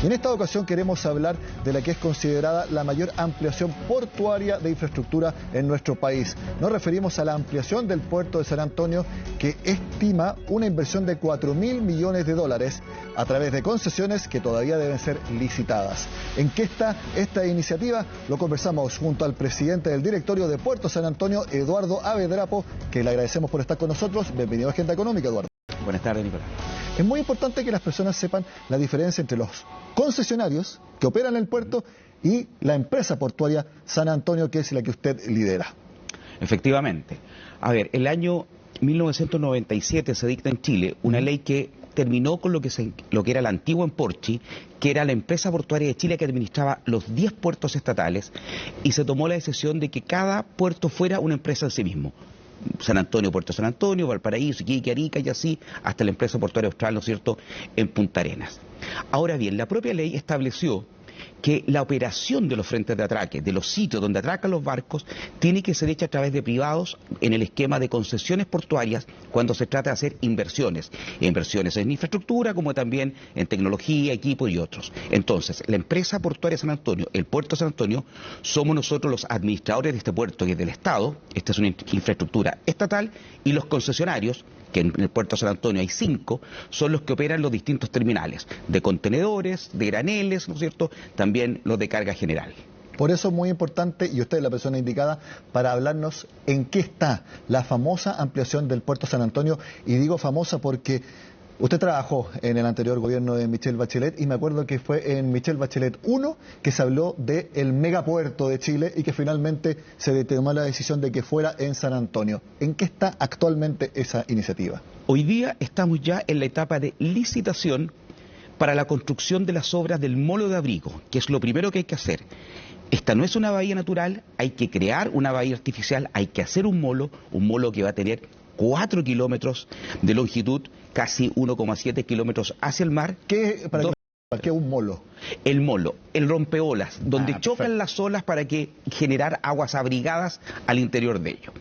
Y en esta ocasión queremos hablar de la que es considerada la mayor ampliación portuaria de infraestructura en nuestro país. Nos referimos a la ampliación del puerto de San Antonio, que estima una inversión de 4.000 millones de dólares a través de concesiones que todavía deben ser licitadas. ¿En qué está esta iniciativa? Lo conversamos junto al presidente del directorio de Puerto San Antonio, Eduardo Avedrapo, que le agradecemos por estar con nosotros. Bienvenido a Agenda Económica, Eduardo. Buenas tardes, Nicolás. Es muy importante que las personas sepan la diferencia entre los concesionarios que operan en el puerto y la empresa portuaria San Antonio, que es la que usted lidera. Efectivamente. A ver, el año 1997 se dicta en Chile una ley que terminó con lo que era la antigua Emporchi, que era la empresa portuaria de Chile que administraba los 10 puertos estatales, y se tomó la decisión de que cada puerto fuera una empresa en sí mismo. San Antonio, Puerto San Antonio, Valparaíso, Iquique, Arica y así hasta la empresa portuaria austral, ¿no es cierto?, en Punta Arenas. Ahora bien, la propia ley estableció que la operación de los frentes de atraque, de los sitios donde atracan los barcos, tiene que ser hecha a través de privados en el esquema de concesiones portuarias cuando se trata de hacer inversiones en infraestructura como también en tecnología, equipo y otros. Entonces, la empresa portuaria San Antonio, el puerto San Antonio, somos nosotros los administradores de este puerto, que es del Estado, esta es una infraestructura estatal, y los concesionarios, que en el puerto San Antonio hay 5, son los que operan los distintos terminales, de contenedores, de graneles, ¿no es cierto?, también los de carga general. Por eso es muy importante, y usted es la persona indicada para hablarnos en qué está la famosa ampliación del puerto San Antonio, y digo famosa porque usted trabajó en el anterior gobierno de Michelle Bachelet, y me acuerdo que fue en Michelle Bachelet 1 que se habló del megapuerto de Chile y que finalmente se tomó la decisión de que fuera en San Antonio. ¿En qué está actualmente esa iniciativa? Hoy día estamos ya en la etapa de licitación para la construcción de las obras del molo de Abrigo, que es lo primero que hay que hacer. Esta no es una bahía natural, hay que crear una bahía artificial, hay que hacer un molo que va a tener 4 kilómetros de longitud, casi 1,7 kilómetros hacia el mar. ¿Para qué un molo? El molo, el rompeolas, donde chocan perfecto. las olas para que generar aguas abrigadas al interior de ello.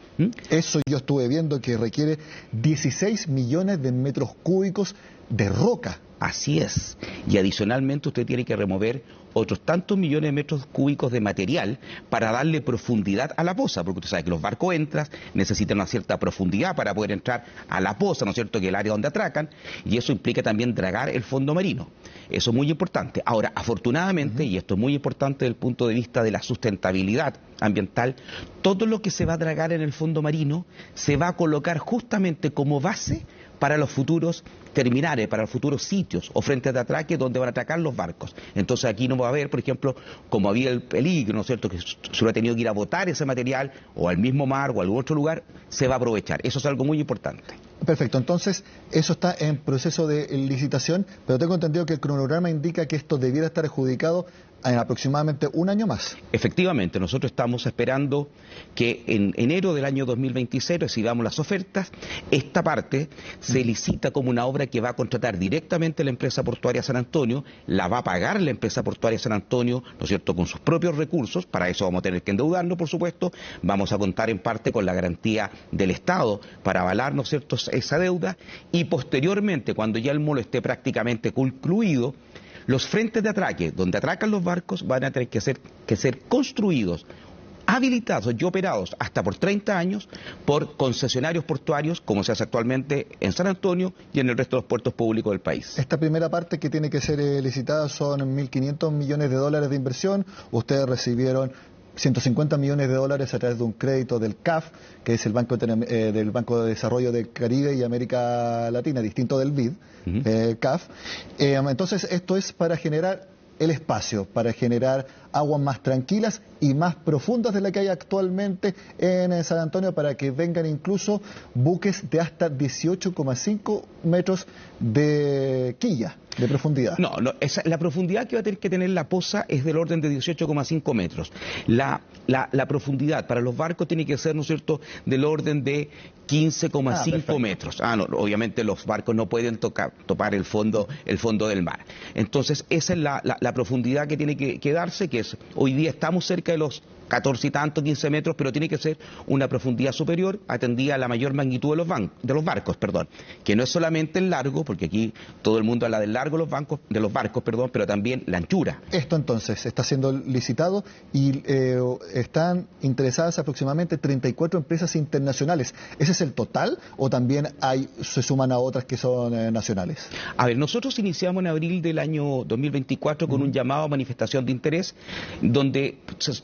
Eso yo estuve viendo que requiere 16 millones de metros cúbicos de roca. Así es. Y adicionalmente usted tiene que remover otros tantos millones de metros cúbicos de material para darle profundidad a la poza, porque usted sabe que los barcos entran, necesitan una cierta profundidad para poder entrar a la poza, ¿no es cierto?, que es el área donde atracan, y eso implica también dragar el fondo marino. Eso es muy importante. Ahora, afortunadamente, y esto es muy importante desde el punto de vista de la sustentabilidad ambiental, todo lo que se va a dragar en el fondo marino se va a colocar justamente como base para los futuros terminales, para los futuros sitios o frentes de atraque donde van a atracar los barcos. Entonces aquí no va a haber, por ejemplo, como había el peligro, ¿no es cierto?, que se hubiera tenido que ir a botar ese material o al mismo mar o a algún otro lugar, se va a aprovechar. Eso es algo muy importante. Perfecto, entonces eso está en proceso de licitación, pero tengo entendido que el cronograma indica que esto debiera estar adjudicado en aproximadamente un año más. Efectivamente, nosotros estamos esperando que en enero del año 2026 recibamos las ofertas. Esta parte se licita como una obra que va a contratar directamente la empresa portuaria San Antonio, la va a pagar la empresa portuaria San Antonio, ¿no es cierto?, con sus propios recursos. Para eso vamos a tener que endeudarnos, por supuesto. Vamos a contar en parte con la garantía del Estado para avalar, ¿no es cierto?, esa deuda, y posteriormente, cuando ya el molo esté prácticamente concluido, los frentes de atraque, donde atracan los barcos, van a tener que ser construidos, habilitados y operados hasta por 30 años por concesionarios portuarios, como se hace actualmente en San Antonio y en el resto de los puertos públicos del país. Esta primera parte que tiene que ser licitada son 1.500 millones de dólares de inversión. Ustedes recibieron 150 millones de dólares a través de un crédito del CAF, que es el Banco del Banco de Desarrollo de Caribe y América Latina, distinto del BID, CAF. Entonces, esto es para generar el espacio, para generar aguas más tranquilas y más profundas de la que hay actualmente en San Antonio, para que vengan incluso buques de hasta 18,5 metros de quilla, de profundidad. No, la profundidad que va a tener que tener la poza es del orden de 18,5 metros. La profundidad para los barcos tiene que ser, ¿no es cierto?, del orden de 15,5 metros. No, obviamente los barcos no pueden topar el fondo del mar. Entonces, esa es la profundidad que tiene que darse, que es, hoy día estamos cerca de los 14 y tanto, 15 metros, pero tiene que ser una profundidad superior, atendida a la mayor magnitud de los barcos, que no es solamente el largo, porque aquí todo el mundo habla del largo de los barcos, pero también la anchura. Esto entonces está siendo licitado y están interesadas aproximadamente 34 empresas internacionales. ¿Ese es el total o también se suman a otras que son nacionales? A ver, nosotros iniciamos en abril del año 2024 con un llamado a manifestación de interés, donde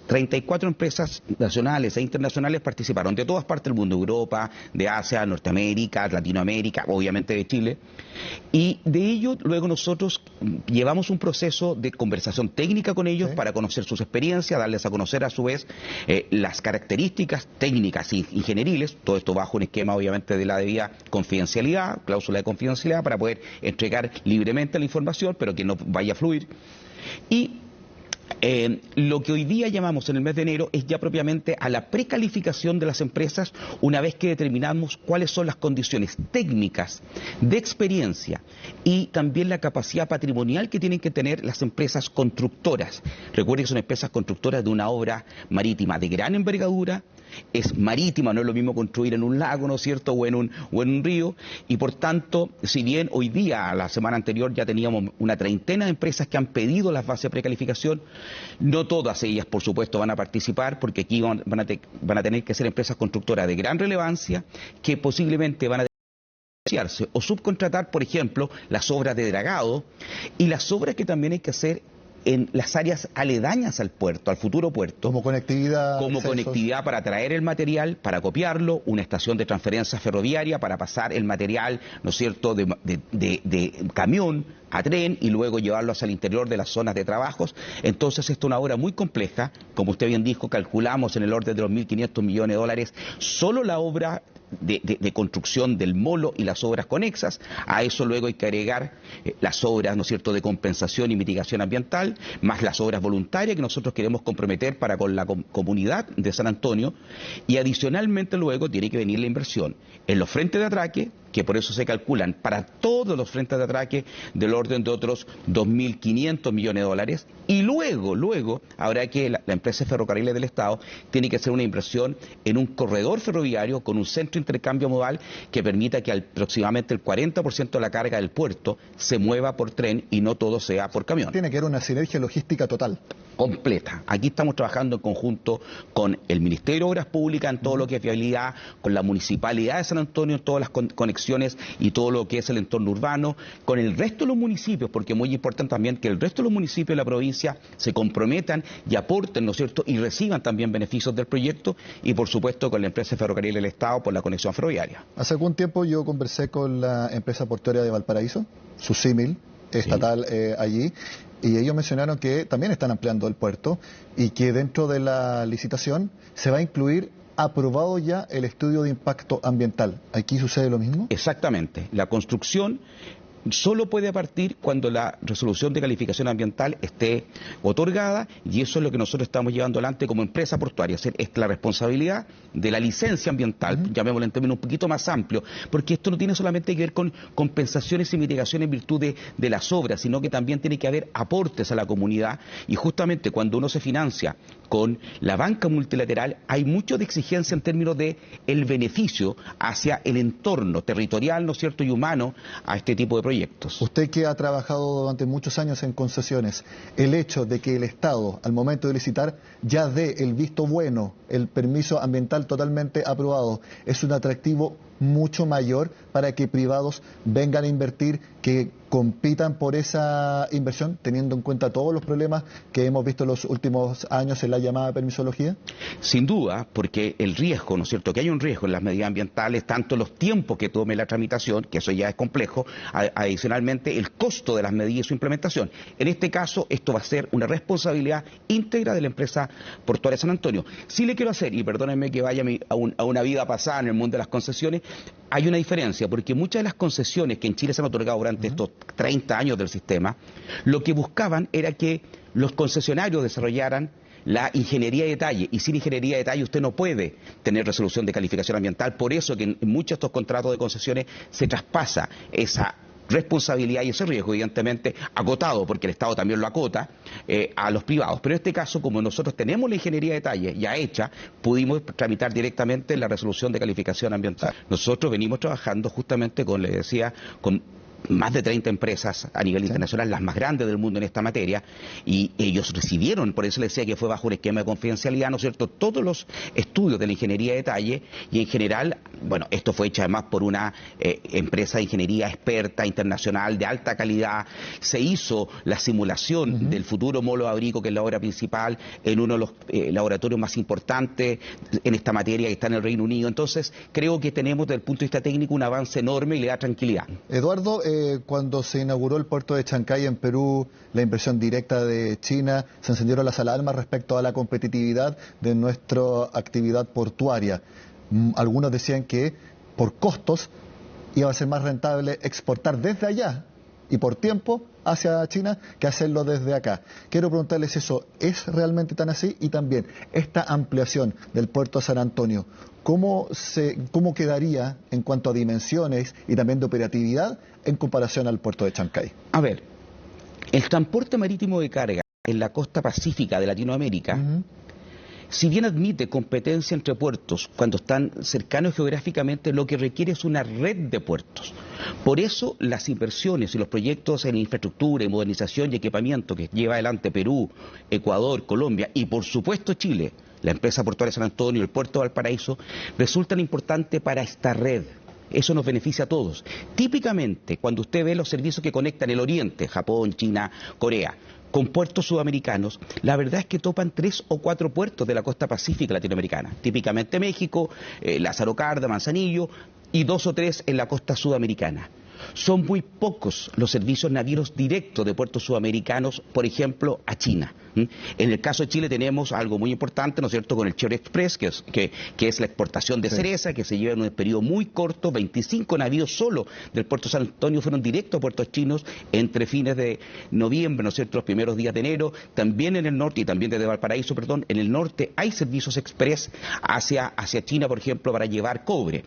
34 empresas nacionales e internacionales participaron de todas partes del mundo, Europa, de Asia, Norteamérica, Latinoamérica, obviamente de Chile, y de ello luego nosotros llevamos un proceso de conversación técnica con ellos para conocer sus experiencias, darles a conocer a su vez las características técnicas y ingenieriles, todo esto bajo un esquema obviamente de la debida confidencialidad, cláusula de confidencialidad, para poder entregar libremente la información, pero que no vaya a fluir. Y lo que hoy día llamamos en el mes de enero es ya propiamente a la precalificación de las empresas, una vez que determinamos cuáles son las condiciones técnicas, de experiencia y también la capacidad patrimonial que tienen que tener las empresas constructoras. Recuerden que son empresas constructoras de una obra marítima de gran envergadura, es marítima, no es lo mismo construir en un lago, ¿no es cierto?, o en un río, y por tanto, si bien hoy día, la semana anterior, ya teníamos una treintena de empresas que han pedido las bases de precalificación, no todas ellas, por supuesto, van a participar, porque aquí van a tener que ser empresas constructoras de gran relevancia, que posiblemente van a asociarse o subcontratar, por ejemplo, las obras de dragado y las obras que también hay que hacer en las áreas aledañas al puerto, al futuro puerto. Como conectividad. Como conectividad para traer el material, para copiarlo, una estación de transferencia ferroviaria para pasar el material, ¿no es cierto?, de camión a tren y luego llevarlo hacia el interior de las zonas de trabajos. Entonces, esto es una obra muy compleja. Como usted bien dijo, calculamos en el orden de los 1.500 millones de dólares solo la obra de construcción del molo y las obras conexas. A eso luego hay que agregar las obras, ¿no es cierto?, de compensación y mitigación ambiental, más las obras voluntarias que nosotros queremos comprometer para con la comunidad de San Antonio, y adicionalmente luego tiene que venir la inversión en los frentes de atraque, que por eso se calculan para todos los frentes de atraque del orden de otros 2.500 millones de dólares, y luego habrá que la empresa de ferrocarriles del Estado tiene que hacer una inversión en un corredor ferroviario con un centro de intercambio modal que permita que aproximadamente el 40% de la carga del puerto se mueva por tren y no todo sea por camión. Tiene que haber una sinergia logística total. Completa. Aquí estamos trabajando en conjunto con el Ministerio de Obras Públicas en todo lo que es viabilidad, con la Municipalidad de San Antonio en todas las conexiones y todo lo que es el entorno urbano, con el resto de los municipios, porque es muy importante también que el resto de los municipios de la provincia se comprometan y aporten, ¿no es cierto?, y reciban también beneficios del proyecto, y por supuesto con la empresa de ferrocarril del Estado por la conexión ferroviaria. Hace algún tiempo yo conversé con la empresa portuaria de Valparaíso, su símil estatal allí, y ellos mencionaron que también están ampliando el puerto y que dentro de la licitación se va a incluir aprobado ya el estudio de impacto ambiental. ¿Aquí sucede lo mismo? Exactamente. La construcción solo puede partir cuando la resolución de calificación ambiental esté otorgada, y eso es lo que nosotros estamos llevando adelante como empresa portuaria. Es la responsabilidad de la licencia ambiental, llamémoslo en términos un poquito más amplios, porque esto no tiene solamente que ver con compensaciones y mitigaciones en virtud de las obras, sino que también tiene que haber aportes a la comunidad, y justamente cuando uno se financia con la banca multilateral hay mucho de exigencia en términos de el beneficio hacia el entorno territorial, ¿no es cierto?, y humano a este tipo de proyectos. Usted que ha trabajado durante muchos años en concesiones, el hecho de que el Estado al momento de licitar ya dé el visto bueno, el permiso ambiental totalmente aprobado, es un atractivo mucho mayor para que privados vengan a invertir, que compitan por esa inversión, teniendo en cuenta todos los problemas que hemos visto en los últimos años en la llamada permisología? Sin duda, porque el riesgo, ¿no es cierto?, que hay un riesgo en las medidas ambientales, tanto los tiempos que tome la tramitación, que eso ya es complejo, adicionalmente el costo de las medidas y su implementación. En este caso, esto va a ser una responsabilidad íntegra de la empresa portuaria de San Antonio. Sí le quiero hacer, y perdónenme que vaya a una vida pasada en el mundo de las concesiones, hay una diferencia, porque muchas de las concesiones que en Chile se han otorgado durante estos 30 años del sistema, lo que buscaban era que los concesionarios desarrollaran la ingeniería de detalle, y sin ingeniería de detalle usted no puede tener resolución de calificación ambiental. Por eso que en muchos de estos contratos de concesiones se traspasa esa responsabilidad y ese riesgo, evidentemente, acotado, porque el Estado también lo acota, a los privados. Pero en este caso, como nosotros tenemos la ingeniería de detalle ya hecha, pudimos tramitar directamente la resolución de calificación ambiental. Nosotros venimos trabajando justamente con, les decía, con más de 30 empresas a nivel internacional, las más grandes del mundo en esta materia, y ellos recibieron, por eso les decía que fue bajo un esquema de confidencialidad, ¿no es cierto?, todos los estudios de la ingeniería de detalle, y en general, bueno, esto fue hecho además por una empresa de ingeniería experta, internacional, de alta calidad. Se hizo la simulación del futuro molo abrigo, que es la obra principal, en uno de los laboratorios más importantes en esta materia, que está en el Reino Unido. Entonces, creo que tenemos desde el punto de vista técnico un avance enorme y le da tranquilidad. Eduardo, cuando se inauguró el puerto de Chancay en Perú, la inversión directa de China, se encendieron las alarmas respecto a la competitividad de nuestra actividad portuaria. Algunos decían que por costos iba a ser más rentable exportar desde allá y por tiempo hacia China que hacerlo desde acá. Quiero preguntarles eso, ¿es realmente tan así? Y también, esta ampliación del puerto de San Antonio, ¿cómo quedaría en cuanto a dimensiones y también de operatividad en comparación al puerto de Chancay? A ver, el transporte marítimo de carga en la costa pacífica de Latinoamérica, si bien admite competencia entre puertos cuando están cercanos geográficamente, lo que requiere es una red de puertos. Por eso las inversiones y los proyectos en infraestructura y modernización y equipamiento que lleva adelante Perú, Ecuador, Colombia y por supuesto Chile, la empresa portuaria San Antonio y el puerto de Valparaíso, resultan importantes para esta red. Eso nos beneficia a todos. Típicamente, cuando usted ve los servicios que conectan el Oriente, Japón, China, Corea, con puertos sudamericanos, la verdad es que topan 3 o 4 puertos de la costa pacífica latinoamericana. Típicamente México, Lázaro Cárdenas, Manzanillo, y 2 o 3 en la costa sudamericana. Son muy pocos los servicios navieros directos de puertos sudamericanos, por ejemplo, a China. En el caso de Chile tenemos algo muy importante, ¿no es cierto?, con el Chior Express, que es la exportación de cereza, que se lleva en un periodo muy corto. 25 navíos solo del puerto de San Antonio fueron directos a puertos chinos entre fines de noviembre, ¿no es cierto?, los primeros días de enero. También en el norte, y también desde Valparaíso, perdón, en el norte hay servicios express hacia China, por ejemplo, para llevar cobre.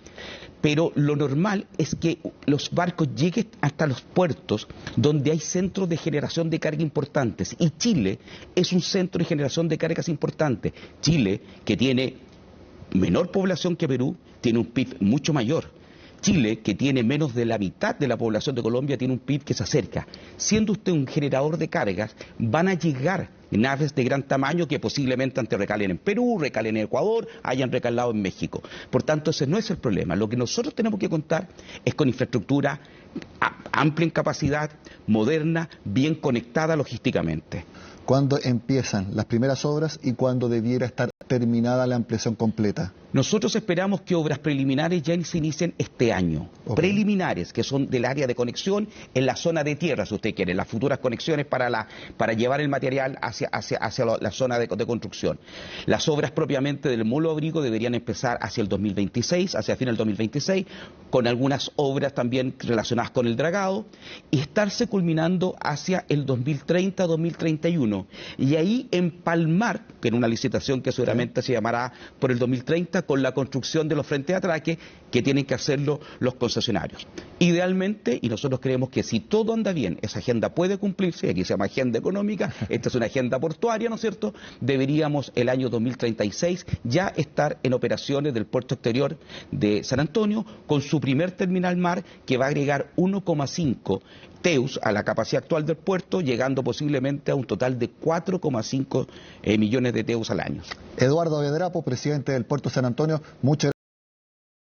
Pero lo normal es que los barcos lleguen hasta los puertos donde hay centros de generación de carga importantes. Y Chile es un centro de generación de cargas importante. Chile, que tiene menor población que Perú, tiene un PIB mucho mayor. Chile, que tiene menos de la mitad de la población de Colombia, tiene un PIB que se acerca. Siendo usted un generador de cargas, van a llegar naves de gran tamaño que posiblemente antes recalen en Perú, recalen en Ecuador, hayan recalado en México. Por tanto, ese no es el problema. Lo que nosotros tenemos que contar es con infraestructura amplia en capacidad, moderna, bien conectada logísticamente. ¿Cuándo empiezan las primeras obras y cuándo debiera estar terminada la ampliación completa? Nosotros esperamos que obras preliminares ya se inicien este año. Okay. Preliminares, que son del área de conexión en la zona de tierra, si usted quiere, las futuras conexiones para llevar el material hacia la zona de construcción. Las obras propiamente del molo abrigo deberían empezar hacia el 2026, hacia final del 2026, con algunas obras también relacionadas con el dragado, y estarse culminando hacia el 2030-2031. Y ahí empalmar, que en una licitación que seguramente se llamará por el 2030, con la construcción de los frentes de atraque que tienen que hacerlo los concesionarios. Idealmente, y nosotros creemos que si todo anda bien, esa agenda puede cumplirse, aquí se llama agenda económica, esta es una agenda portuaria, ¿no es cierto?, deberíamos el año 2036 ya estar en operaciones del puerto exterior de San Antonio con su primer terminal mar que va a agregar 1,5 TEUs a la capacidad actual del puerto, llegando posiblemente a un total de 4,5 millones de TEUs al año. Eduardo Vedrapo, presidente del puerto de San Antonio, muchas gracias.